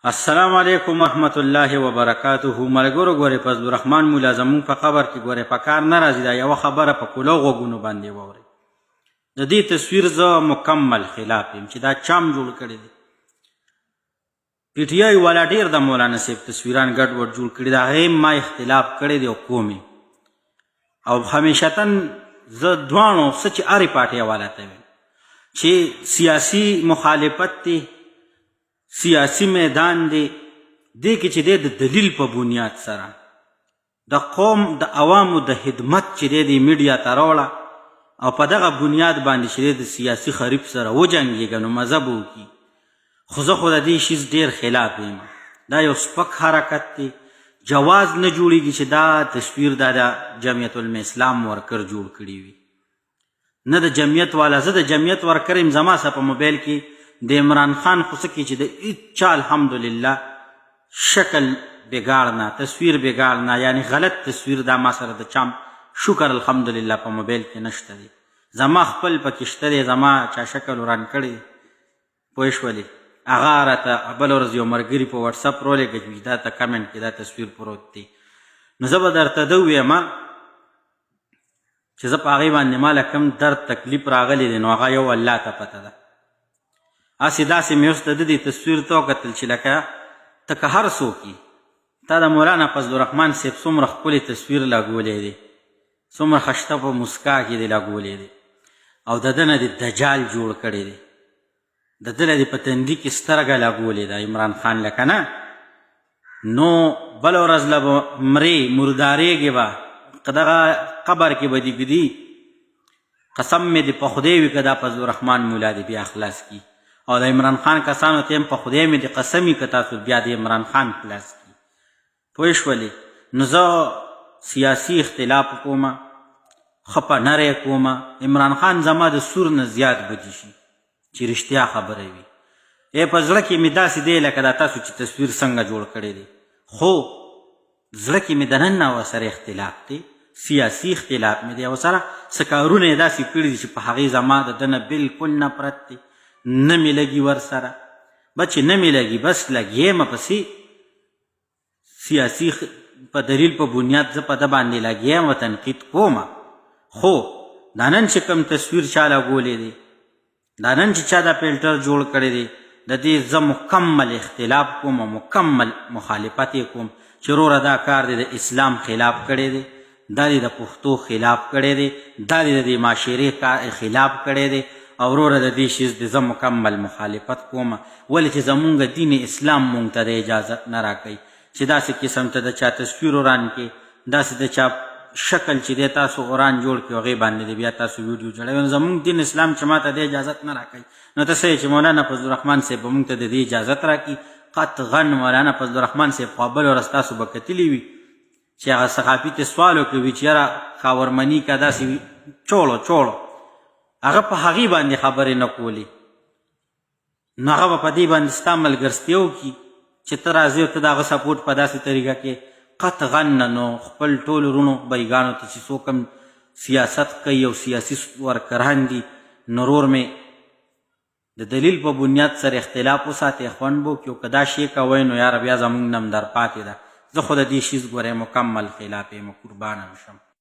السلام علیکم ورحمت الله وبرکاته. ملګرو ګورې فضل الرحمن مولا زمونږ په قبر کې ګورې په کار نه راځي. دا یوه خبره په کولو غوږونو باندې واورئ. د دې تصویر زه مکمل خلاف یم چې دا چام جوړ کړی دی. پی ټي آی والا ډېر د مولانا صاحب تصویران ګډ وډ جوړ کړي. د هغې ما اختلاف کړی دی او کوم او همیشتن زه دواړو څه چې هرې پارټۍ والا ته ویم چې سیاسي مخالفت دی، سیاسی میدان دی، دی کې چې دی د دلیل په بنیاد سره د قوم د عوامو د خدمت چې دی د میډیا ته راوړه او په دغه بنیاد باندې چې دی د سیاسي خریب سره وجنګېږه نو مذهب وکړي. خو زه خو د دې شیز ډېر خلاف یم. دا یو سپک حرکت دی. جواز نه جوړېږي چې دا تصویر دا د جمعیت الاسلام ورکر جوړ کړي وي، نه د جمعیت والا. زه د جمعیت ورکر یم. زما سره په موبایل کې د عمران خان خو څه کې چې د هېچا الحمدلله شکل بګاړ نه، تصویر بګاړ نه، یعنی غلط تصویر دا ما سره د چام شکر الحمدلله په موبایل کې نشته دی. زما خپل پکې شته دی، زما چا شکل وران کړی پوه شولې. هغه راته بله ورځ یو ملګري په وټساپ راولېږه چې دا ته کمنټ کې دا تصویر پروت دی. نو زه به درته ده ووایم چې زه په هغې باندې ماله کوم درد تکلیف راغلی دی نو هغه یو الله ته پته ده. هسې داسې مې اوس د دې تصویر ته وکتل چې لکه ته که هر څوک یې، تا د مولانا فضل الرحمن صاحب څومره ښکلی تصویر لګولی دی، څومره ښایسته په مسکا کې دی لګولی دی، او د ده نه دې دجال جوړ کړی دی، د ده نه دې په تندي کې سترګه لګولې ده عمران خان لکه نه. نو بله ورځ له به مرې مردارېږې به که دغه قبر کې به دې ږدي. قسم مې دې په خدای وي که دا فضل الرحمن مولا دې بیا خلاص کي، او د عمران خان کسانو ته هم په خدای مې د قسم وي که تاسو بیا د عمران خان خلاص کي. پوه شولې. نو زه سیاسي اختلاف کومه، ښه په نری کومه. عمران خان زما د سور نه زیات بدي شي چې رښتیا خبره وي. په زړه کې مې داسې دی لکه دا تاسو چې تصویر څنګه جوړ کړی دی، خو زړه کې مې دننه ورسره اختلاف دی، سیاسي اختلاف مې دی. ورسره څه کارونه یې داسې کړي دي چې په هغې زما د ده نه بلکل نفرت دی. نه مې لګي ورسره بچې، نه مې لګي، بس لګیم پسې سیاسي په دلیل په بنیاد زه په ده باندې لګیم و تنقید کومه. خو دا نن چې کوم تصویر چا لګولی دی، دا نن چې چا دا فلټر جوړ کړی دی، د دې زه مکمل اختلاف کوم او مکمل مخالفت یې کوم چې وروره دا کار دی د اسلام خلاف کړی دی، دا دی د پښتو خلاف کړی دی، دا دی د دې معاشرې خلاف کړی دی، او وروره د دې شیز د زه مکمل مخالفت کوم. ولې چې زمونږ دین اسلام مونږ ته د اجازت نه راکوي چې داسې قسم ته د چا تصویر وران کړي، داسې د چا شکل چې دی تاسو وران جوړ کړي او هغې باندې د بیا تاسو ویډیو جوړوي. زمونږ دین اسلام چې ما ته د اجازت نه راکوي، نو ته څه چې مولانا فضل الرحمن صاحب به مونږ ته د دې اجازت راکړي. قطعا مولانا فضل الرحمن صاحب خو بله ورځ تاسو به کتلي وي چې هغه صحافي ته سوال وکړي وي چې یاره خاورمني که داسې چوړو هغه په هغې باندې خبرې نه کولې، نو هغه به په دې باندې ستا ملګرستیا وکړي چې ته راځې او ته د هغه سپورټ په داسې طریقه کې قطعا نه. نو خپل ټولو رونو بېګانو ته چې څوک هم سیاست کوي او سیاسي ورکران دي، نو ورور مې د دلیل په بنیاد سره اختلاف وساتئ، خوند به وکړي. او که دا شی کوئ نو یاره بیا زمونږ نه هم در پاتې ده. زه خو د دې شیز ګورئ مکمل خلاف یم، قربانه شم.